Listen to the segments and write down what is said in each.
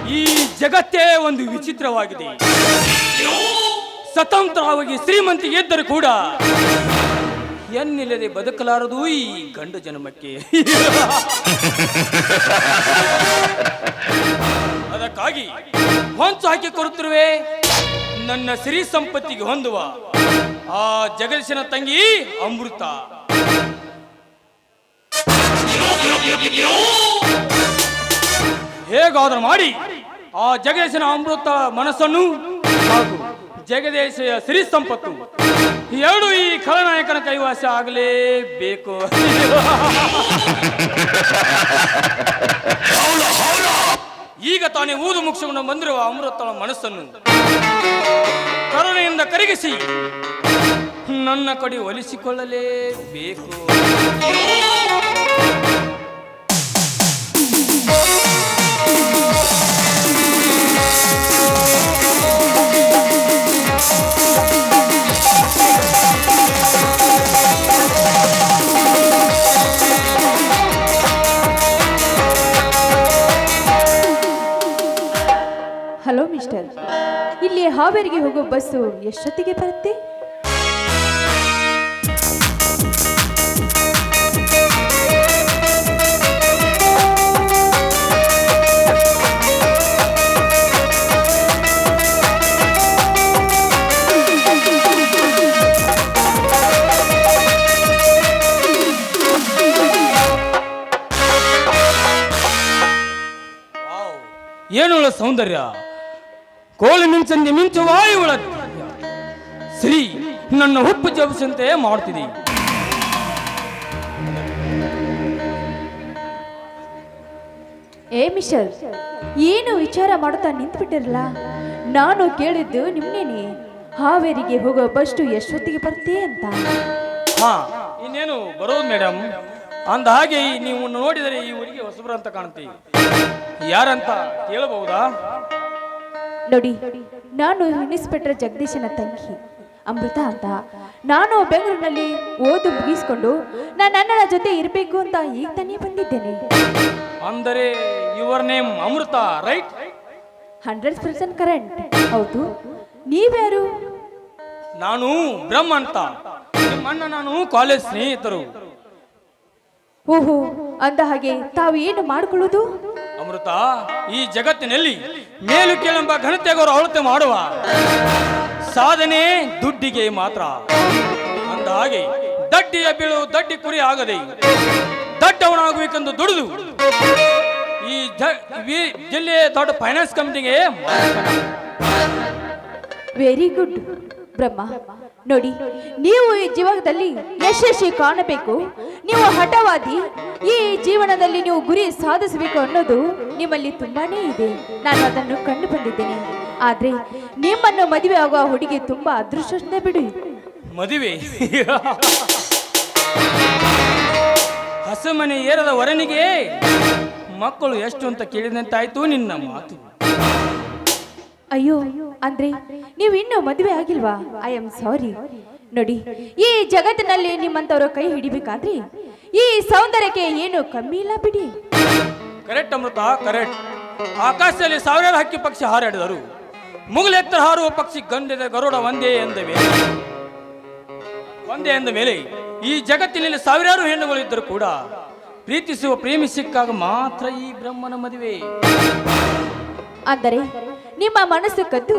ಈ ಜಗತ್ತೇ ಒಂದು ವಿಚಿತ್ರವಾಗಿದೆ. ಸ್ವತಂತ್ರವಾಗಿ ಶ್ರೀಮಂತಿಗೆ ಇದ್ದರೂ ಕೂಡ ಎನ್ನಿಲ್ಲದೆ ಬದುಕಲಾರದು ಈ ಗಂಡು ಜನ್ಮಕ್ಕೆ. ಅದಕ್ಕಾಗಿ ಹೊಂಚು ಹಾಕಿ ಕೊಡುತ್ತಿರುವೆ ನನ್ನ ಸಿರಿ ಸಂಪತ್ತಿಗೆ ಹೊಂದುವ ಆ ಜಗದೀಶನ ತಂಗಿ ಅಮೃತ. ಹೇಗಾದರೂ ಮಾಡಿ ಆ ಜಗದೀಶನ ಅಮೃತ ಮನಸ್ಸನ್ನು ಹಾಗೂ ಜಗದೀಶೆಯ ಸಿರಿ ಸಂಪತ್ತು ಎರಡು ಈ ಖಳನಾಯಕನ ಕೈವಾಸ ಆಗಲೇಬೇಕು. ಈಗ ತಾನೇ ಊದು ಮುಗಿಸಿಕೊಂಡು ಬಂದಿರುವ ಅಮೃತನ ಮನಸ್ಸನ್ನು ಕರುಣೆಯಿಂದ ಕರಗಿಸಿ ನನ್ನ ಕಡೆ ಒಲಿಸಿಕೊಳ್ಳಲೇಬೇಕು. ಹಲೋ ಮಿಸ್ಟರ್, ಇಲ್ಲಿ ಹಾವೇರಿಗೆ ಹೋಗೋ ಬಸ್ಸು ಎಷ್ಟೊತ್ತಿಗೆ ಬರುತ್ತೆ? ಏನುಳ್ಳ ಸೌಂದರ್ಯ, ಕೋಳಿ ಮಿಂಚಂತೆ ಮಿಂಚುವ ಇವಳ ಶ್ರೀ ನನ್ನ ಹುಪ್ಪು ಜಪಿಸಂತೆ ಮಾಡ್ತಿದೆ. ಏ ಮಿಸ್ಟರ್, ಏನು ವಿಚಾರ ಮಾಡುತ್ತಾ ನಿಂತ್ಬಿಟ್ಟಿರಲ್ಲ? ನಾನು ಕೇಳಿದ್ದು ನಿಮ್ನೇನೆ, ಹಾವೇರಿಗೆ ಹೋಗೋ ಬಸ್ಸು ಎಷ್ಟೊತ್ತಿಗೆ ಬರುತ್ತೆ ಅಂತ. ಹಾ, ಇನ್ನೇನು ಬರೋದು ಮೇಡಮ್. ಅಂದ ಹಾಗೆ ನೀವು ನೋಡಿದರೆ ಈ ಊರಿಗೆ ಹೊಸಬರು ಅಂತ ಕಾಣ್ತೀವಿ. ಯಾರಂತ ಕೇಳಬಹುದಾ? ನೋಡಿ, ನಾನು ಇನ್ಸ್ಪೆಕ್ಟರ್ ಜಗದೀಶನ ತಂಗಿ ಅಮೃತ ಅಂತ. ನಾನು ಬೆಂಗಳೂರಿನಲ್ಲಿ ಓದು ಮುಗಿಸ್ಕೊಂಡು ನನ್ನ ಅಣ್ಣನ ಜೊತೆ ಇರಬೇಕು ಅಂತ ಈಗ ತಾನೇ ಬಂದಿದ್ದೇನೆ. ಅಂದರೆ your name Amrita, right? 100% correct. ಹೌದು, ನೀವ್ಯಾರು? ನಾನು ಬ್ರಹ್ಮ ಅಂತ. ನಿಮ್ಮ ಅಣ್ಣ ನಾನು ಕಾಲೇಜ್ ಸ್ನೇಹಿತರು. ಓಹೋ, ಅಂದ ಹಾಗೆ ತಾವು ಏನು ಮಾಡಿಕೊಳ್ಳುವುದು? ಅಮೃತ, ಈ ಜಗತ್ತಿನಲ್ಲಿ ಮೇಲು ಕೆಳಂಬ ಘನತೆಗೋರು ಅಳತೆ ಮಾಡುವ ಸಾಧನೆ ದುಡ್ಡಿಗೆ ಮಾತ್ರ. ಅಂದ ಹಾಗೆ ದಡ್ಡಿಯ ಬೀಳು ದಡ್ಡಿ ಕುರಿ ಆಗದೆ ದಡ್ಡವನಾಗಬೇಕೆಂದು ದುಡಿದು ಈ ಜಿಲ್ಲೆಯ ದೊಡ್ಡ ಫೈನಾನ್ಸ್ ಕಂಪ್ನಿಗೆ. ವೆರಿ ಗುಡ್ ಬ್ರಹ್ಮ. ನೋಡಿ, ನೀವು ಈ ಜೀವನದಲ್ಲಿ ಯಶಸ್ವಿ ಕಾಣಬೇಕು, ನೀವು ಹಠವಾದಿ, ಈ ಜೀವನದಲ್ಲಿ ನೀವು ಗುರಿ ಸಾಧಿಸಬೇಕು ಅನ್ನೋದು ನಿಮ್ಮಲ್ಲಿ ತುಂಬಾನೇ ಇದೆ. ನಾನು ಅದನ್ನು ಕಂಡು ಬಂದಿದ್ದೇನೆ. ಆದ್ರೆ ನಿಮ್ಮನ್ನು ಮದುವೆ ಆಗುವ ಹುಡುಗಿ ತುಂಬಾ ಅದೃಷ್ಟನೇ ಬಿಡಿ. ಮದುವೆ ಹಸುಮನೆ ಏರದ ವರನಿಗೆ ಮಕ್ಕಳು ಎಷ್ಟು ಅಂತ ಕೇಳಿದಂತಾಯ್ತು ನಿನ್ನ ಮಾತು. ಅಯ್ಯೋ, ಅಂದ್ರೆ ನೀವು ಇನ್ನೂ ಮದುವೆ ಆಗಿಲ್ವಾ? I am sorry. ನೋಡಿ, ಈ ಜಗತ್ತಿನಲ್ಲಿ ನಿಮ್ಮಂತವರ ಕೈ ಹಿಡಿಬೇಕಾದ್ರೆ ಈ ಸೌಂದರ್ಯಕ್ಕೆ ಏನು ಕಮ್ಮಿ ಇಲ್ಲ ಬಿಡಿ. ಕರೆಕ್ಟ್ ಅಮೃತ, ಕರೆಕ್ಟ್. ಆಕಾಶದಲ್ಲಿ ಸಾವಿರಾರು ಹಕ್ಕಿ ಪಕ್ಷಿ ಹಾರಾಡಿದರು, ಮುಗಿಲೆತ್ತರ ಹಾರುವ ಪಕ್ಷಿ ಗಂಧದ ಗರುಡ ಒಂದೇ ಎಂದ ಮೇಲೆ ಈ ಜಗತ್ತಿನಲ್ಲಿ ಸಾವಿರಾರು ಹೆಣ್ಣುಗಳು ಇದ್ದರೂ ಕೂಡ ಪ್ರೀತಿಸುವ ಪ್ರೇಮಿ ಸಿಕ್ಕಾಗ ಮಾತ್ರ ಈ ಬ್ರಹ್ಮನ ಮದುವೆ. ಅಂದರೆ ನಿಮ್ಮ ಮನಸ್ಸು ಕದ್ದು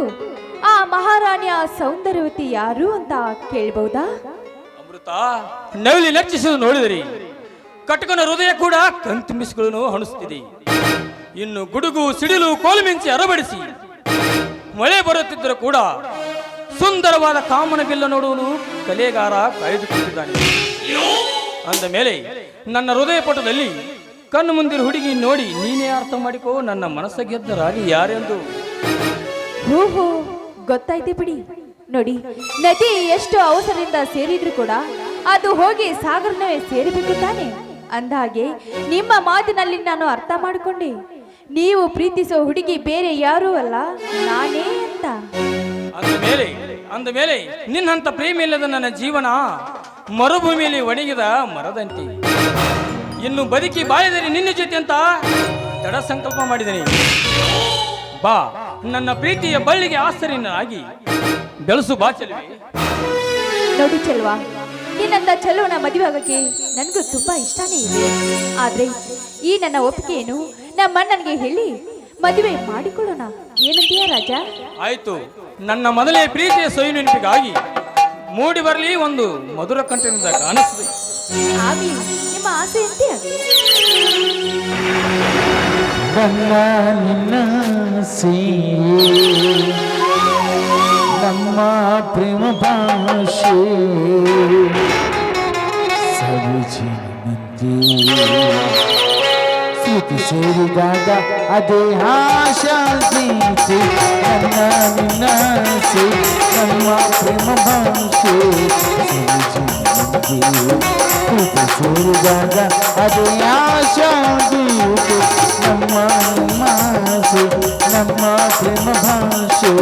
ಆ ಮಹಾರಾಣಿಯ ಸೌಂದರ್ಯವತಿ ಯಾರು ಅಂತ ಕೇಳಬಹುದಾ? ಅಮೃತ, ನವಿಲಿ ನರ್ಚಿಸುವುದು ನೋಡಿದಿರಿ, ಕಟಕನ ಹೃದಯ ಕೂಡ ಕಣ್ತುಂಬಿಸಿಗಳನ್ನು ಹಣಿಸುತ್ತಿದೆ. ಇನ್ನು ಗುಡುಗು ಸಿಡಿಲು ಕೋಲುಮಿಂಚಿ ಅರಬಡಿಸಿ ಮಳೆ ಬರುತ್ತಿದ್ದರೂ ಕೂಡ ಸುಂದರವಾದ ಕಾಮನ ಬಿಲ್ಲ ನೋಡುವನು ಕಲೆಗಾರ ಕಾಯ್ದುಕೊಂಡಿದ್ದಾನೆ. ಅಂದ ಮೇಲೆ ನನ್ನ ಹೃದಯ ಪಟದಲ್ಲಿ ಕಣ್ಣು ಮುಂದಿನ ಹುಡುಗಿ ನೋಡಿ ನೀನೇ ಅರ್ಥ ಮಾಡಿಕೋ ನನ್ನ ಮನಸ್ಸ ಗೆದ್ದ ರಾಣಿ ಯಾರೆಂದು. ಓಹೋ, ಗೊತ್ತಾಯ್ತು ಬಿಡಿ. ನೋಡಿ, ನದಿ ಎಷ್ಟು ಅವಸರದಿಂದ ಸೇರಿದ್ರು ಕೂಡ ಅದು ಹೋಗಿ ಸಾಗರನವೇ ಸೇರಿಬಿಟ್ಟು ತಾನೆ. ಅಂದಹಾಗೆ ನಿಮ್ಮ ಮಾತಿನಲ್ಲಿ ನಾನು ಅರ್ಥ ಮಾಡಿಕೊಂಡೆ, ನೀವು ಪ್ರೀತಿಸೋ ಹುಡುಗಿ ಬೇರೆ ಯಾರೂ ಅಲ್ಲ, ನಾನೇ ಅಂತ. ಅಂದ ಮೇಲೆ ನಿನ್ನಂತ ಪ್ರೇಮ ಇಲ್ಲದ ನನ್ನ ಜೀವನ ಮರುಭೂಮಿಯಲ್ಲಿ ಒಣಗಿದ ಮರದಂತೆ. ಇನ್ನು ಬದುಕಿ ಬಾಳಿದರೆ ನಿನ್ನ ಜೊತೆ ಅಂತ ದೃಢ ಸಂಕಲ್ಪ ಮಾಡಿದ್ದೇನೆ. ಬಾ, ನನ್ನ ಪ್ರೀತಿಯ ಬಳ್ಳಿಗೆ ಆಸ್ತರಿನಾಗಿ ಬೆಳೆಸು ಬಾ ಚೆಲುವೆ. ನೋಡಿ ಚೆಲ್ವಾ, ನಿನ್ನಂತ ಚೆಲುವನ ಮದುವೆ ಆಗೋಕ್ಕೆ ನನಗೂ ತುಂಬಾ ಇಷ್ಟನೇ ಇದೆ. ಆದ್ರೆ ಈ ನನ್ನ ಒಪ್ಪಿಗೆಯನ್ನು ನಮ್ಮ ಅಣ್ಣನಿಗೆ ಹೇಳಿ ಮದುವೆ ಮಾಡಿಕೊಳ್ಳೋಣ, ಏನಂತೀಯ ರಾಜ? ಆಯ್ತು, ನನ್ನ ಮೊದಲೇ ಪ್ರೀತಿಯ ಸೊಯ್ಯು ನೆನಪಿಗಾಗಿ ಮೂಡಿ ಬರಲಿ ಒಂದು ಮಧುರ ಕಂಠದಿಂದ ಕಾಣಿಸ್ತದೆ. ಆಗಲಿ, ನಿಮ್ಮ ಆಸೆ ಎಂತೆ ಆಗಲಿ. ನಮ್ಮ ಪ್ರೇಮ ಭಾಷೆ ಸವಿಜಿನಂತೆ ಶ್ರುತಿ ಸೇರಿದಾಗ ಅದೇ ಆಶಾಂತಿ. ನನ್ನ ನಿನ್ನಾಸೆ ನಮ್ಮ ಪ್ರೇಮ ಭಾಷೆ ಸವಿಜಿನಂತೆ ಶ್ರುತಿ ಸೇರಿದಾಗ ಅದೇ ಆಶಾಂತಿ. ನಮ್ಮ ನಿನ್ನಾಸೆ ನಮ್ಮ ಪ್ರೇಮ ಭಾಷೆ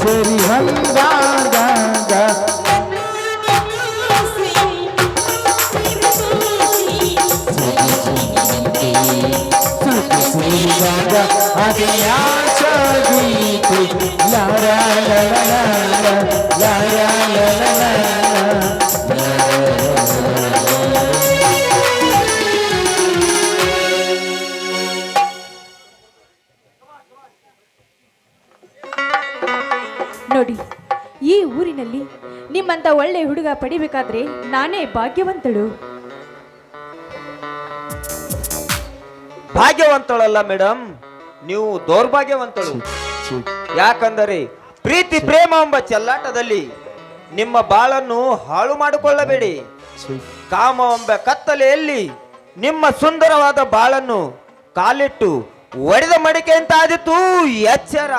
ಸರಿ ಹಂಗಾಗ ಅದೇ ಆಶಾಗೀತೆ ಲಾರ ನೋಡಿ, ಈ ಊರಿನಲ್ಲಿ ನಿಮ್ಮಂತ ಒಳ್ಳೆ ಹುಡುಗ ಪಡಿಬೇಕಾದ್ರೆ ನಾನೇ ಭಾಗ್ಯವಂತಳು. ಭಾಗ್ಯವಂತಳಲ್ಲ ಮೇಡಮ್, ನೀವು ದೌರ್ಭಾಗ್ಯವಂತಳು. ಯಾಕಂದರೆ ಪ್ರೀತಿ ಪ್ರೇಮ ಎಂಬ ಚೆಲ್ಲಾಟದಲ್ಲಿ ನಿಮ್ಮ ಬಾಳನ್ನು ಹಾಳು ಮಾಡಿಕೊಳ್ಳಬೇಡಿ. ಕಾಮ ಎಂಬ ಕತ್ತಲೆಯಲ್ಲಿ ನಿಮ್ಮ ಸುಂದರವಾದ ಬಾಳನ್ನು ಕಾಲಿಟ್ಟು ಒಡೆದ ಮಡಿಕೆ ಅಂತ ಆದಿತ್ತು, ಎಚ್ಚರ.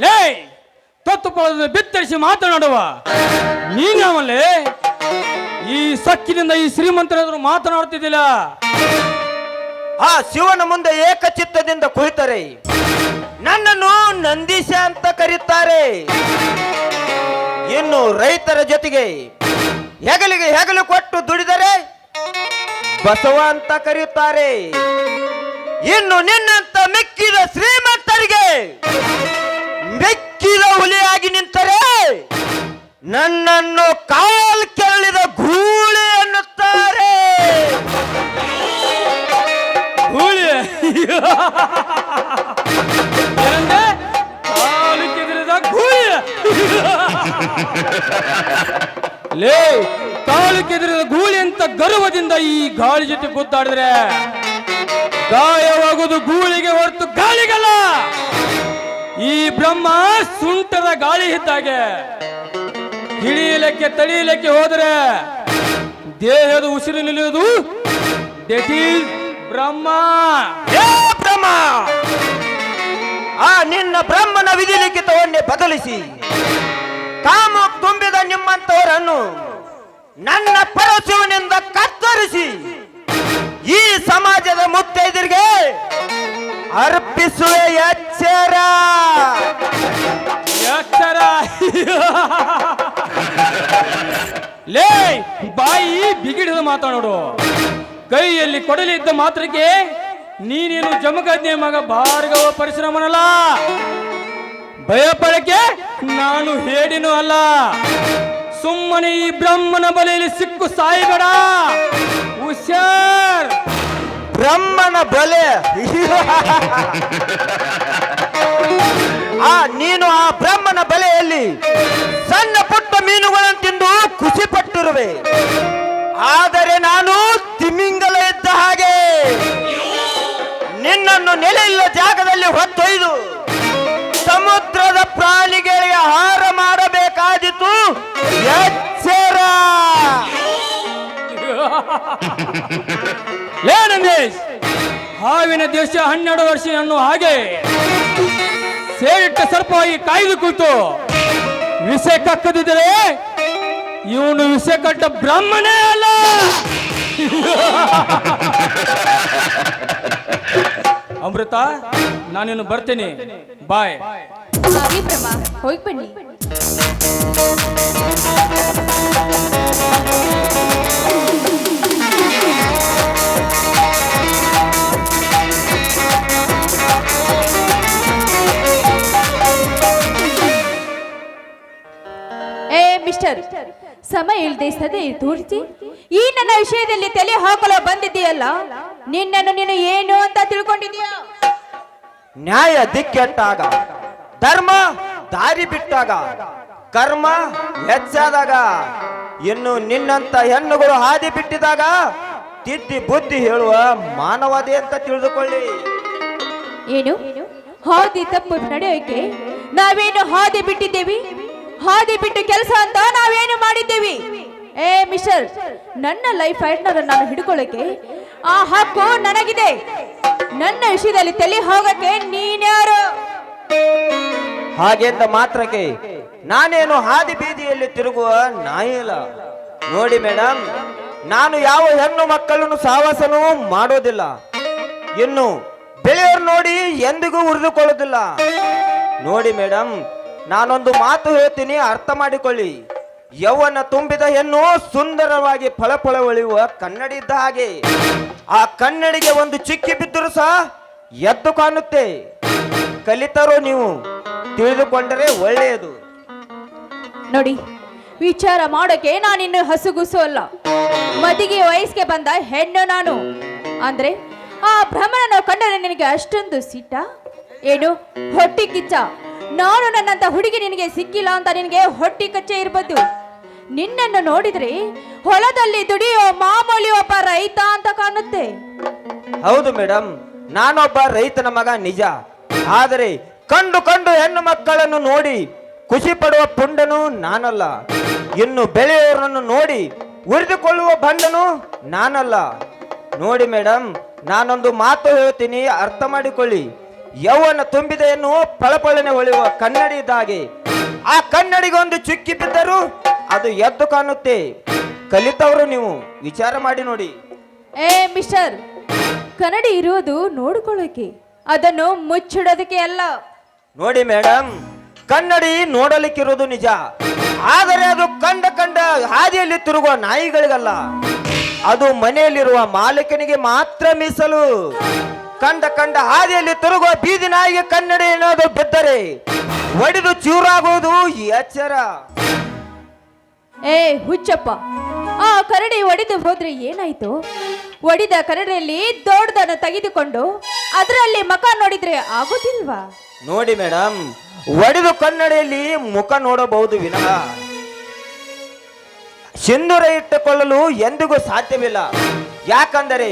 ಲೇ, ತತ್ತು ಬಿತ್ತರಿಸಿ ಮಾತನಾಡುವ ನೀನವಲ್ಲೇ ಈ ಸಕ್ಕಿನಿಂದ ಈ ಶ್ರೀಮಂತರಾದ್ರು ಮಾತನಾಡುತ್ತಿದ್ದಿಲ್ಲ. ಆ ಶಿವನ ಮುಂದೆ ಏಕಚಿತ್ತದಿಂದ ಕುಳಿತರೆ ನನ್ನನ್ನು ನಂದೀಶ ಅಂತ ಕರೀತಾರೆ. ಇನ್ನು ರೈತರ ಜೊತೆಗೆ ಹೆಗಲಿಗೆ ಹೆಗಲು ಕೊಟ್ಟು ದುಡಿದರೆ ಬಸವ ಅಂತ ಕರೆಯುತ್ತಾರೆ. ಇನ್ನು ನಿನ್ನಂತ ಮೆಕ್ಕಿದ ಶ್ರೀಮಂತರಿಗೆ ಮೆಕ್ಕಿದ ಹುಲಿಯಾಗಿ ನಿಂತರೆ ನನ್ನನ್ನು ಕಾಲ್ ಕೆರಳಿದ ಗೂಳಿ ಅನ್ನುತ್ತಾರೆ. ಗೂಳಿ ಕಾಲು ಕೆದರಿದ ಗೂಳಿ. ಲೇ, ಕಾಲು ಕೆದರಿದ ಗೂಳಿ ಅಂತ ಗರ್ವದಿಂದ ಈ ಗಾಳಿ ಜೊತೆ ಗುದ್ದಾಡಿದ್ರೆ ಗಾಯವಾಗುವುದು ಗೂಳಿಗೆ ಹೊರತು ಗಾಳಿಗಲ್ಲ. ಈ ಬ್ರಹ್ಮ ಸುಂಟದ ಗಾಳಿ ಇದ್ದಾಗೆ ಹಿಡಿಯಲಿಕ್ಕೆ ತಡೆಯಲಿಕ್ಕೆ ಹೋದರೆ ದೇಹದ ಉಸಿರು ನಿಲ್ಲುವುದು ದಟ್ ಈಸ್ ಬ್ರಹ್ಮ. ಏ ಬ್ರಹ್ಮ, ಆ ನಿನ್ನ ಬ್ರಹ್ಮನ ವಿಧಿಲಿಖಿತವನ್ನೇ ಬದಲಿಸಿ ಕಾಮ ತುಂಬಿದ ನಿಮ್ಮಂತವರನ್ನು ನನ್ನ ಪರಶುವಿನಿಂದ ಕತ್ತರಿಸಿ ಈ ಸಮಾಜದ ಮುತ್ತೈದರಿಗೆ ಅರ್ಪಿಸುವ ಎಚ್ಚರ. ಎಚ್ಚರ. ಲೇ, ಬಾಯಿ ಬಿಗಿಡಿದ ಮಾತಾಡೋಡು. ಕೈಯಲ್ಲಿ ಕೊಡಲಿದ್ದ ಮಾತ್ರಕ್ಕೆ ನೀನೇನು ಜಮಗಜ್ಞೆ ಮಗ ಭಾರ್ಗವ ಪರಿಶ್ರಮನಲ್ಲ. ಭಯಪಡಕ್ಕೆ ನಾನು ಹೇಡಿನೂ ಅಲ್ಲ. ಸುಮ್ಮನೆ ಈ ಬ್ರಹ್ಮನ ಬಲೆಯಲ್ಲಿ ಸಿಕ್ಕು ಸಾಯಿಬೇಡ. ಹುಷಾರ್. ಬ್ರಹ್ಮನ ಬಲೆ. ನೀನು ಆ ಬ್ರಹ್ಮನ ಬಲೆಯಲ್ಲಿ ಸಣ್ಣ ಪುಟ್ಟ ಮೀನುಗಳನ್ನು ತಿಂದು ಖುಷಿ ಪಟ್ಟಿರುವೆ. ಆದರೆ ನಾನು ತಿಮಿಂಗಲ ಇದ್ದ ಹಾಗೆ ನಿನ್ನನ್ನು ನೆಲೆಯಿಲ್ಲ ಜಾಗದಲ್ಲಿ ಹೊತ್ತೊಯ್ದು ಸಮುದ್ರದ ಪ್ರಾಣಿಗಳಿಗೆ ಆಹಾರ ಮಾಡಬೇಕಾದಿತ್ತು. ಎಚ್ಚರ. ಲೇ ನಂದೀಶ್, ಹಾವಿನ ದೇಶ 12 ವರ್ಷ ಅನ್ನೋ ಹಾಗೆ ಸೇರಿಟ್ಟ ಸರ್ಪವಾಗಿ ಕಾಯ್ದು ಕೂತು ವಿಷ ಕಕ್ಕದಿದ್ದರೆ ಇವನು ವಿಷ ಕಟ್ಟ ಬ್ರಹ್ಮನೇ ಅಲ್ಲ. ಅಮೃತ, ನಾನಿನ್ನು ಬರ್ತೇನೆ. ಬಾಯ್. ಹಾಗೆ ಬ್ರಹ್ಮ, ಹೋಗಿ ಬನ್ನಿ. ಮಿಸ್ಟರ್, ಸಮಯ ಇಲ್ಲದೆ ಸದೇ ತೋರಿಸಿ ಈ ನನ್ನ ವಿಷಯದಲ್ಲಿ ತಲೆ ಹಾಕಲು ಬಂದಿದ್ದೀಯಲ್ಲ, ನಿನ್ನನ್ನು ನೀನು ಏನು ಅಂತ ತಿಳ್ಕೊಂಡಿದೀಯಾ? ನ್ಯಾಯ ದಿಕ್ಕೆಟ್ಟಾಗ, ಧರ್ಮ ದಾರಿ ಬಿಟ್ಟಾಗ, ಕರ್ಮ ಹೆಚ್ಚಾದಾಗ, ಇನ್ನು ನಿನ್ನಂತ ಹೆಣ್ಣುಗಳು ಹಾದಿ ಬಿಟ್ಟಿದಾಗ ತಿದ್ದಿ ಬುದ್ಧಿ ಹೇಳುವ ಮಾನವದೇ ಅಂತ ತಿಳಿದುಕೊಳ್ಳಿ. ಏನು ಹಾದಿ ತಪ್ಪು ನಡೆಯೋಕೆ ನಾವೇನು ಹಾದಿ ಬಿಟ್ಟಿದ್ದೇವಿ? ಹಾದಿ ಬಿಟ್ಟು ಕೆಲಸ ಅಂತ ನಾವೇನು ಮಾಡಿದ್ದೇವಿ? ಮಿಸ್ಟರ್, ನನ್ನ ಲೈಫ್ ಪಾರ್ಟ್ನರ್ ನಾನು ಹಿಡ್ಕೊಳ್ಳೋಕೆ ಆ ಹಕ್ಕು ನನಗಿದೆ. ನನ್ನ ವಿಷಯದಲ್ಲಿ ತಲೆ ಹೋಗಕ್ಕೆ ನೀನ್ಯಾರು? ಹಾಗೆಂದ ಮಾತ್ರಕ್ಕೆ ನಾನೇನು ಹಾದಿ ಬೀದಿಯಲ್ಲಿ ತಿರುಗುವ ನಾಯಿಲ್ಲ. ನೋಡಿ ಮೇಡಮ್, ನಾನು ಯಾವ ಹೆಣ್ಣು ಮಕ್ಕಳನ್ನು ಸಹವಾಸನೂ ಮಾಡೋದಿಲ್ಲ. ಇನ್ನು ಬೆಳೆಯೋರು ನೋಡಿ ಎಂದಿಗೂ ಉರಿದುಕೊಳ್ಳೋದಿಲ್ಲ. ನೋಡಿ ಮೇಡಮ್, ನಾನೊಂದು ಮಾತು ಹೇಳ್ತೀನಿ, ಅರ್ಥ ಮಾಡಿಕೊಳ್ಳಿ. ಯೌವನ ತುಂಬಿದ ಹೆಣ್ಣು ಸುಂದರವಾಗಿ ಫಳಫಳ ಹೊಳೆಯುವ ಕನ್ನಡಿ ಇದ್ದ ಹಾಗೆ. ಆ ಕನ್ನಡಿಗೆ ಒಂದು ಚಿಕ್ಕಿ ಬಿದ್ದರೂ ಸಹ ಎದ್ದು ಕಾಣುತ್ತೆ. ಕಲಿತರೋ ನೀವು ತಿಳಿದುಕೊಂಡರೆ ಒಳ್ಳೆಯದು. ನೋಡಿ, ವಿಚಾರ ಮಾಡೋಕೆ ನಾನಿನ್ನು ಹಸುಗುಸು ಅಲ್ಲ. ಮದಿಗೆ ವಯಸ್ಸಿಗೆ ಬಂದ ಹೆಣ್ಣು ನಾನು. ಅಂದ್ರೆ ಆ ಭ್ರಮಣನ ಕಂಡರೆ ನಿನಗೆ ಅಷ್ಟೊಂದು ಸಿಟ್ಟ? ಏನು ಹೊಟ್ಟಿ ಕಿಚ್ಚ? ನಾನು ನನ್ನಂತ ಹುಡುಗಿ ನಿನಗೆ ಸಿಕ್ಕಿಲ್ಲ ಅಂತ ನಿನಗೆ ಹೊಟ್ಟಿ ಕಚ್ಚೆ ಇರ್ಬೋದು. ನಿನ್ನನ್ನು ನೋಡಿದ್ರೆ ಹೊಲದಲ್ಲಿ ದುಡಿಯೋ ಮಾಮೂಲಿ ಒಬ್ಬ ರೈತ ಅಂತ ಕಾಣುತ್ತೆ. ಹೌದು ಮೇಡಮ್, ನಾನೊಬ್ಬ ರೈತನ ಮಗ ನಿಜ. ಆದರೆ ಕಂಡು ಕಂಡು ಹೆಣ್ಣು ಮಕ್ಕಳನ್ನು ನೋಡಿ ಖುಷಿ ಪಡುವ ಪುಂಡನು ನಾನಲ್ಲ. ಇನ್ನು ಬೆಳೆಯೋರನ್ನು ನೋಡಿ ಉರಿದುಕೊಳ್ಳುವ ಬಂಡನು ನಾನಲ್ಲ. ನೋಡಿ ಮೇಡಮ್, ನಾನೊಂದು ಮಾತು ಹೇಳ್ತೀನಿ, ಅರ್ಥ ಮಾಡಿಕೊಳ್ಳಿ. ಯೌವನ ತುಂಬಿದ ಹೆಣ್ಣು ಫಳಫಳನೆ ಹೊಳೆಯುವ ಕನ್ನಡಿ ಇದ್ದಾಗೆ. ಆ ಕನ್ನಡಿಗೆ ಒಂದು ಚುಕ್ಕಿ ಬಿದ್ದರೂ ಅದು ಎದ್ದು ಕಾಣುತ್ತೆ. ಕಲಿತವರು ನೀವು ವಿಚಾರ ಮಾಡಿ ನೋಡಿ. ಮಿಸ್ಟರ್, ಕನ್ನಡಿ ಇರುವುದು ನೋಡ್ಕೊಳ್ಳೋಕೆ, ಅದನ್ನು ಮುಚ್ಚಿಡೋದಕ್ಕೆ ಅಲ್ಲ. ನೋಡಿ ಮೇಡಮ್, ಕನ್ನಡಿ ನೋಡಲಿಕ್ಕಿರೋದು ನಿಜ. ಆದರೆ ಅದು ಕಂಡ ಹಾದಿಯಲ್ಲಿ ತಿರುಗುವ ನಾಯಿಗಳಿಗಲ್ಲ. ಅದು ಮನೆಯಲ್ಲಿರುವ ಮಾಲೀಕನಿಗೆ ಮಾತ್ರ ಮೀಸಲು. ಕಂಡ ಹಾದಿಯಲ್ಲಿ ತಿರುಗುವ ಬೀದಿ ನಾಯಿಗೆ ಕನ್ನಡಿ ಏನಾದರೂ ಬಿದ್ದರೆ ಒಡೆದು ಚೂರಾಗುವುದು ಎಚ್ಚರ. ಹುಚ್ಚಪ್ಪ, ಆ ಕರಡಿ ಒಡೆದು ಹೋದ್ರೆ ಏನಾಯ್ತು? ಒಡಿದ ಕರಡಿಯಲ್ಲಿ ದೊಡ್ಡದನ್ನು ತೆಗೆದುಕೊಂಡು ಅದರಲ್ಲಿ ಮುಖ ನೋಡಿದ್ರೆ ಆಗೋದಿಲ್ವಾ? ನೋಡಿ ಮೇಡಮ್, ಒಡೆದು ಕನ್ನಡಿಯಲ್ಲಿ ಮುಖ ನೋಡಬಹುದು ವಿನಃ ಸಿಂಧೂರ ಇಟ್ಟುಕೊಳ್ಳಲು ಎಂದಿಗೂ ಸಾಧ್ಯವಿಲ್ಲ. ಯಾಕಂದರೆ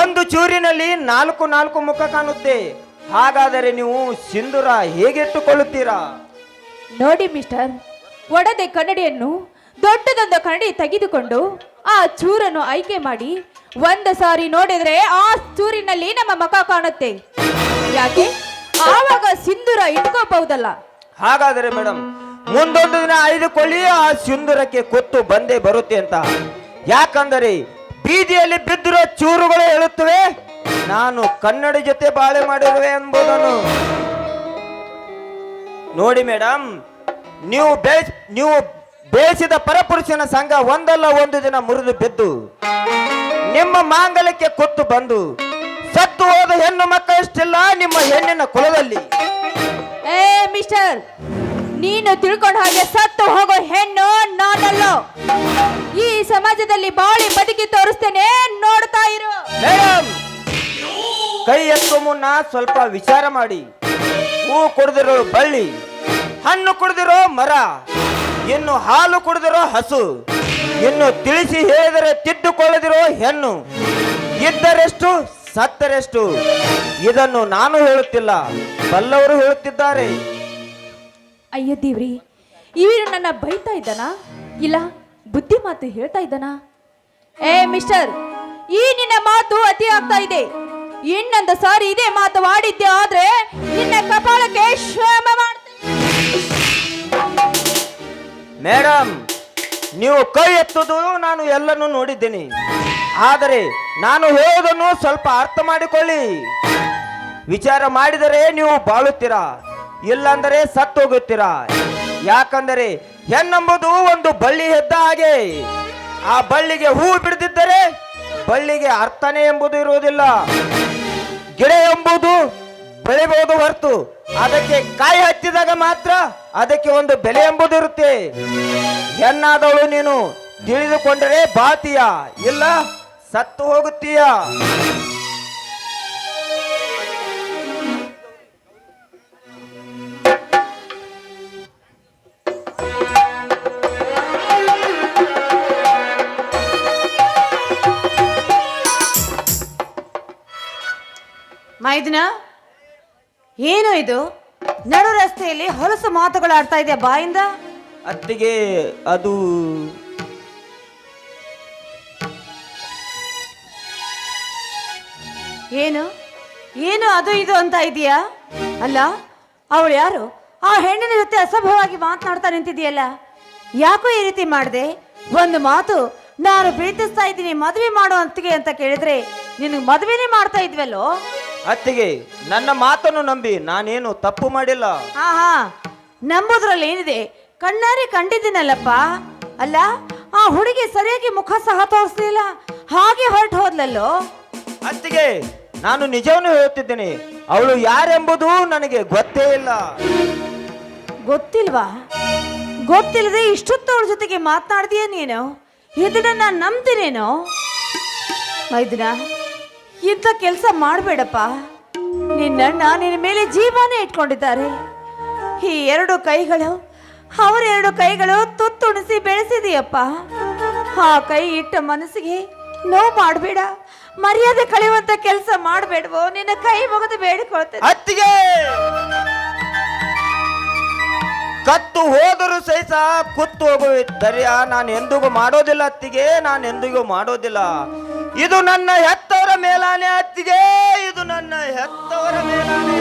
ಒಂದು ಚೂರಿನಲ್ಲಿ 4 ಮುಖ ಕಾಣುತ್ತೆ. ಹಾಗಾದರೆ ನೀವು ಸಿಂಧೂರ ಹೇಗೆ ಇಟ್ಟುಕೊಳ್ಳುತ್ತೀರಾ? ನೋಡಿ ಮಿಸ್ಟರ್, ಒಡೆದ ಕನ್ನಡಿಯನ್ನು ದೊಡ್ಡದೊಂದು ಕನ್ನಡಿ ತೆಗೆದುಕೊಂಡು ಆ ಚೂರನ್ನು ಆಯ್ಕೆ ಮಾಡಿ ಒಂದು ಸಾರಿ ನೋಡಿದ್ರೆ ಆ ಚೂರಿನಲ್ಲಿ ನಮ್ಮ ಮುಖ ಕಾಣುತ್ತೆ. ಯಾಕೆ ಆವಾಗ ಸಿಂಧೂರ ಇಟ್ಕೋಬಹುದಲ್ಲ. ಹಾಗಾದರೆ ಮೇಡಮ್ ಮುಂದೊಂದು ದಿನ ಆಯ್ದುಕೊಳ್ಳಿ, ಆ ಸಿಂಧೂರಕ್ಕೆ ಕೊತ್ತು ಬಂದೇ ಬರುತ್ತೆ ಅಂತ. ಯಾಕಂದರೆ ಬೀದಿಯಲ್ಲಿ ಬಿದ್ದಿರೋ ಚೂರುಗಳು ಹೇಳುತ್ತವೆ ನಾನು ಕನ್ನಡ ಜೊತೆ ಬಾಳೆ ಮಾಡಿರುವೆ ಎಂಬುದನ್ನು. ನೋಡಿ ಮೇಡಮ್, ನೀವು ಬೇಯಿಸಿದ ಪರಪುರುಷನ ಸಂಘ ಒಂದಲ್ಲ ಒಂದು ದಿನ ಮುರಿದು ಬಿದ್ದು ನಿಮ್ಮ ಮಾಂಗಲ್ಯಕ್ಕೆ ಕೊತ್ತು ಬಂದು ಸತ್ತು ಹೋದ ಹೆಣ್ಣು ಮಕ್ಕಳಷ್ಟಿಲ್ಲ ನಿಮ್ಮ ಹೆಣ್ಣಿನ ಕುಲದಲ್ಲಿ. ಏ ಮಿಸ್ಟರ್, ನೀನು ತಿಳ್ಕೊಂಡ ಹಾಗೆ ಸತ್ತು ಹೋಗೋ ಹೆಣ್ಣು ನಾನಲ್ಲ. ಈ ಸಮಾಜದಲ್ಲಿ ಬಾಳಿ ಬದುಕಿ ತೋರಿಸ್ತೇನೆ, ನೋಡ್ತಾ ಇರು. ಮೇಡಮ್, ಕೈ ಎತ್ತುವ ಮುನ್ನ ಸ್ವಲ್ಪ ವಿಚಾರ ಮಾಡಿ. ಹೂ ಕುಡಿದಿರೋ ಬಳ್ಳಿ, ಹಣ್ಣು ಕುಡಿದಿರೋ ಮರ, ಇನ್ನು ಹಾಲು ಕುಡಿದಿರೋ ಹಸು, ಇನ್ನು ತಿಳಿಸಿ ಹೇಳಿದರೆ ತಿದ್ದುಕೊಳ್ಳದಿರೋ ಹೆಣ್ಣು. ಇದ್ದರೆಷ್ಟು ಸತ್ತರೆಷ್ಟು, ಇದನ್ನು ನಾನು ಹೇಳುತ್ತಿಲ್ಲ, ಬಲ್ಲವರು ಹೇಳುತ್ತಿದ್ದಾರೆ. ಅಯ್ಯೋ ದೇವ್ರಿ, ಇವರು ನನ್ನ ಬೈತಾ ಇದ್ದಾನ ಇಲ್ಲ ಬುದ್ಧಿ ಮಾತು ಹೇಳ್ತಾ ಇದ್ದಾನ? ಏ ಮಿಸ್ಟರ್, ಈ ನಿನ್ನ ಮಾತು ಅತಿ ಆಗ್ತಾ ಇದೆ. ಇನ್ನೊಂದು ಸಾರಿ ಇದೇ ಮಾತು ಆಡಿದ್ದೆ ಆದ್ರೆ ನಿನ್ನ ಕಪಾಳಕ್ಕೆ ಶ್ರಮ ಮಾಡ್ತೀನಿ. ಮೇಡಮ್, ನೀವು ಕೈ ಎತ್ತುವುದು ನಾನು ಎಲ್ಲನೂ ನೋಡಿದ್ದೇನೆ. ಆದರೆ ನಾನು ಹೇಳೋದನ್ನು ಸ್ವಲ್ಪ ಅರ್ಥ ಮಾಡಿಕೊಳ್ಳಿ. ವಿಚಾರ ಮಾಡಿದರೆ ನೀವು ಬಾಳುತ್ತೀರಾ, ಇಲ್ಲಾಂದರೆ ಸತ್ತು ಹೋಗುತ್ತೀರಾ. ಯಾಕಂದರೆ ಹೆಣ್ಣೆಂಬುದು ಒಂದು ಬಳ್ಳಿ ಹೆದ್ದ ಹಾಗೆ. ಆ ಬಳ್ಳಿಗೆ ಹೂ ಬಿಡದಿದ್ದರೆ ಬಳ್ಳಿಗೆ ಅರ್ಥನೇ ಎಂಬುದು ಇರುವುದಿಲ್ಲ. ಗಿಡ ಎಂಬುದು ಬೆಳೆಬಹುದು ಹೊರತು ಅದಕ್ಕೆ ಕಾಯಿ ಹಚ್ಚಿದಾಗ ಮಾತ್ರ ಅದಕ್ಕೆ ಒಂದು ಬೆಲೆ ಎಂಬುದು ಇರುತ್ತೆ. ಹೆಣ್ಣಾದವಳು ನೀನು ತಿಳಿದುಕೊಂಡರೆ ಬಾತೀಯ, ಇಲ್ಲ ಸತ್ತು ಹೋಗುತ್ತೀಯ. ಮೈದುನ, ಏನು ಇದು? ನಡು ರಸ್ತೆಯಲ್ಲಿ ಹೊಲಸು ಮಾತುಗಳು ಆಡ್ತಾ ಇದೆಯಾ ಬಾಯಿಂದ? ಅತ್ತಿಗೆ ಅದು ಏನು ಏನು ಅದು ಇದು ಅಂತ ಇದೆಯಾ? ಅಲ್ಲ, ಅವಳು ಯಾರು? ಆ ಹೆಣ್ಣಿನ ಜೊತೆ ಅಸಭ್ಯವಾಗಿ ಮಾತನಾಡ್ತಾ ನಿಂತಿದೆಯಲ್ಲ, ಯಾಕೋ ಈ ರೀತಿ ಮಾಡಿದೆ? ಒಂದು ಮಾತು, ನಾನು ಪ್ರೀತಿಸ್ತಾ ಇದ್ದೀನಿ, ಮದುವೆ ಮಾಡೋ ಅಂತಿಗೆ ಅಂತ ಕೇಳಿದ್ರೆ ನಿನಗೆ ಮದುವೆನೇ ಮಾಡ್ತಾ ಇದ್ವಲ್ಲೋ. ಅತ್ತಿಗೆ, ನನ್ನ ಮಾತನ್ನು ನಂಬಿ ನಾನೇನು ತಪ್ಪು ಮಾಡಿಲ್ಲ. ಹಾ ಹಾ, ನಂಬೋದ್ರಲ್ಲಿ ಏನಿದೆ? ಕಣ್ಣಾರೆ ಕಂಡಿದ್ದೀನಲ್ಲಪ್ಪ. ಅಲ್ಲ, ಆ ಹುಡುಗಿ ಸರಿಯಾಗಿ ಮುಖ ಸಹ ತೋರಿಸ್ಲಿಲ್ಲ, ಹಾಗೆ ಹೊರಟು ಹೋದ್ಲಲ್ಲೋ. ಅತ್ತಿಗೆ, ನಾನು ನಿಜವನ್ನು ಹೇಳುತ್ತಿದ್ದೇನೆ. ಅವಳು ಯಾರೆಂಬುದು ನನಗೆ ಗೊತ್ತೇ ಇಲ್ಲ. ಗೊತ್ತಿಲ್ವಾ? ಗೊತ್ತಿಲ್ಲದೆ ಇಷ್ಟೊತ್ತು ಅವಳ ಜೊತೆಗೆ ಮಾತನಾಡ್ದೀಯ ನೀನು? ಇದನ್ನ ನಾನು ನಂಬ್ತೀನೇನೋ? ಮೈದುನ, ಇಂಥ ಕೆಲಸ ಮಾಡಬೇಡಪ್ಪ. ನಿನ್ನಣ್ಣ ನಿನ್ನ ಮೇಲೆ ಜೀವನೇ ಇಟ್ಕೊಂಡಿದ್ದಾರೆ. ಈ ಎರಡು ಕೈಗಳು, ಅವರ ಎರಡು ಕೈಗಳು ತುತ್ತುಣಿಸಿ ಬೆಳೆಸಿದೆಯಪ್ಪ. ಆ ಕೈ ಇಟ್ಟ ಮನಸ್ಸಿಗೆ ನೋವು ಮಾಡಬೇಡ, ಮರ್ಯಾದೆ ಕಳೆಯುವಂತ ಕೆಲಸ ಮಾಡಬೇಡವೋ? ನಿನ್ನ ಕೈ ಮುಗಿದು ಬೇಡಿಕೊಳ್ತೇನೆ. ಅತ್ತಿಗೆ, ಕತ್ತು ಹೋದರೂ ಸಹಿತ ಕುತ್ತು ಹೋಗುವ ನಾನು ಎಂದಿಗೂ ಮಾಡೋದಿಲ್ಲ ಅತ್ತಿಗೆ, ನಾನು ಎಂದಿಗೂ ಮಾಡೋದಿಲ್ಲ. ಇದು ನನ್ನ ಹೆತ್ತವರ ಮೇಲಾನೆ ಅತ್ತಿಗೆ, ಇದು ನನ್ನ ಹೆತ್ತವರ ಮೇಲಾನೆ.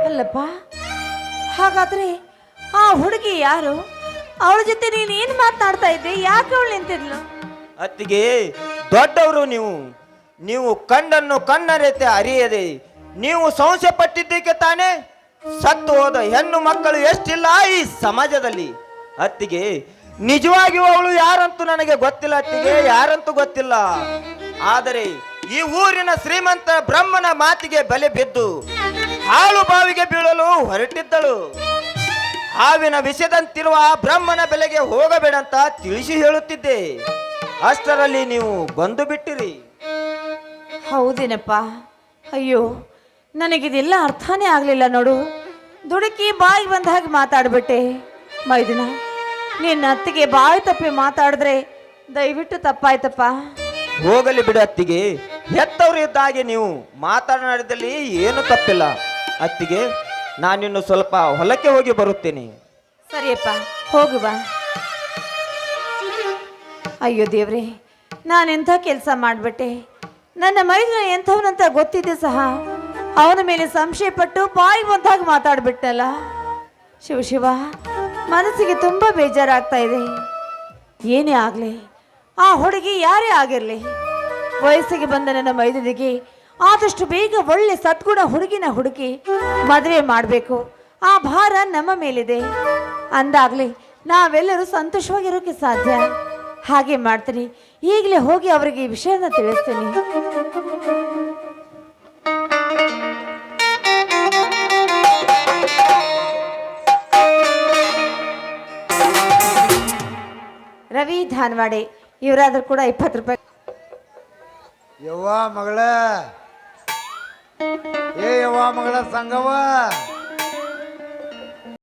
ಅಲ್ಲಪ್ಪ, ಹಾಗಾದ್ರೆ ಆ ಹುಡುಗಿ ಯಾರು? ಅವಳ ಜೊತೆ ನೀನು ಏನು ಮಾತನಾಡ್ತಾ ಇದ್ದೆ? ಯಾಕೆ ಅವಳು ನಿಂತಿದ್ಲು? ಅತ್ತಿಗೆ, ದೊಡ್ಡವರು ನೀವು ಕಣ್ಣನ್ನು ಕಣ್ಣರೆತೆ ಅರಿಯದೆ ನೀವು ಸಂಶಯ ಪಟ್ಟಿದ್ದಕ್ಕೆ ತಾನೇ ಸತ್ತು ಹೋದ ಹೆಣ್ಣು ಮಕ್ಕಳು ಎಷ್ಟಿಲ್ಲ ಈ ಸಮಾಜದಲ್ಲಿ. ಅತ್ತಿಗೆ, ನಿಜವಾಗಿಯೂ ಅವಳು ಯಾರಂತೂ ನನಗೆ ಗೊತ್ತಿಲ್ಲ ಅತ್ತಿಗೆ, ಯಾರಂತೂ ಗೊತ್ತಿಲ್ಲ. ಆದರೆ ಈ ಊರಿನ ಶ್ರೀಮಂತ ಬ್ರಹ್ಮನ ಮಾತಿಗೆ ಬೆಲೆ ಬಿದ್ದು ಹಾಳು ಬಾವಿಗೆ ಬೀಳಲು ಹೊರಟಿದ್ದಳು. ಹಾವಿನ ವಿಷದಂತಿರುವ ಬ್ರಹ್ಮನ ಬೆಲೆಗೆ ಹೋಗಬೇಡಂತ ತಿಳಿಸಿ ಹೇಳುತ್ತಿದ್ದೆ. ಅಷ್ಟರಲ್ಲಿ ನೀವು ಬಂದು ಬಿಟ್ಟಿರಿ. ಹೌದೇನಪ್ಪ? ಅಯ್ಯೋ, ನನಗಿದೆಲ್ಲ ಅರ್ಥನೇ ಆಗಲಿಲ್ಲ ನೋಡು. ದುಡುಕಿ ಬಾಯಿ ಬಂದ ಹಾಗೆ ಮಾತಾಡ್ಬಿಟ್ಟೆ. ಮೈದಿನ, ನಿನ್ನ ಅತ್ತಿಗೆ ಬಾಯಿ ತಪ್ಪಿ ಮಾತಾಡಿದ್ರೆ ದಯವಿಟ್ಟು ತಪ್ಪಾಯ್ತಪ್ಪ. ಹೋಗಲಿ ಬಿಡು ಅತ್ತಿಗೆ, ಹೆತ್ತವರು ಇದ್ದಾಗೆ ನೀವು ಮಾತನಾಡಿದಲ್ಲಿ ಏನು ತಪ್ಪಿಲ್ಲ. ಅತ್ತಿಗೆ, ನಾನಿನ್ನು ಸ್ವಲ್ಪ ಹೊಲಕ್ಕೆ ಹೋಗಿ ಬರುತ್ತೇನೆ. ಸರಿಯಪ್ಪ, ಹೋಗುವ. ಅಯ್ಯೋ ದೇವ್ರೆ, ನಾನೆಂಥ ಕೆಲಸ ಮಾಡಿಬಿಟ್ಟೆ. ನನ್ನ ಮೈದುನ ಎಂಥವನಂತ ಗೊತ್ತಿದ್ದೆ ಸಹ ಅವನ ಮೇಲೆ ಸಂಶಯ ಪಟ್ಟು ಬಾಯಿ ಬಂದಾಗ ಮಾತಾಡ್ಬಿಟ್ಟಲ್ಲ. ಶಿವ, ಮನಸ್ಸಿಗೆ ತುಂಬ ಬೇಜಾರಾಗ್ತಾ ಇದೆ. ಏನೇ ಆಗಲಿ, ಆ ಹುಡುಗಿ ಯಾರೇ ಆಗಿರಲಿ, ವಯಸ್ಸಿಗೆ ಬಂದ ನನ್ನ ಮೈದುನಿಗೆ ಆದಷ್ಟು ಬೇಗ ಒಳ್ಳೆ ಸದ್ಗುಣ ಹುಡುಗಿನ ಹುಡುಕಿ ಮದುವೆ ಮಾಡಬೇಕು. ಆ ಭಾರ ನಮ್ಮ ಮೇಲಿದೆ. ಅಂದಾಗಲಿ ನಾವೆಲ್ಲರೂ ಸಂತೋಷವಾಗಿರೋಕ್ಕೆ ಸಾಧ್ಯ. ಹಾಗೆ ಮಾಡ್ತೀನಿ. ಈಗಲೇ ಹೋಗಿ ಅವರಿಗೆ ಈ ವಿಷಯನ ತಿಳಿಸ್ತೀನಿ. ರವಿ ಧಾನವಾಡೆ ಇವರಾದ್ರೂ ಕೂಡ 20 ರೂಪಾಯಿ. ಯವ್ವ ಮಗಳ, ಏ ಯವ್ವ ಮಗಳ ಸಂಗವ,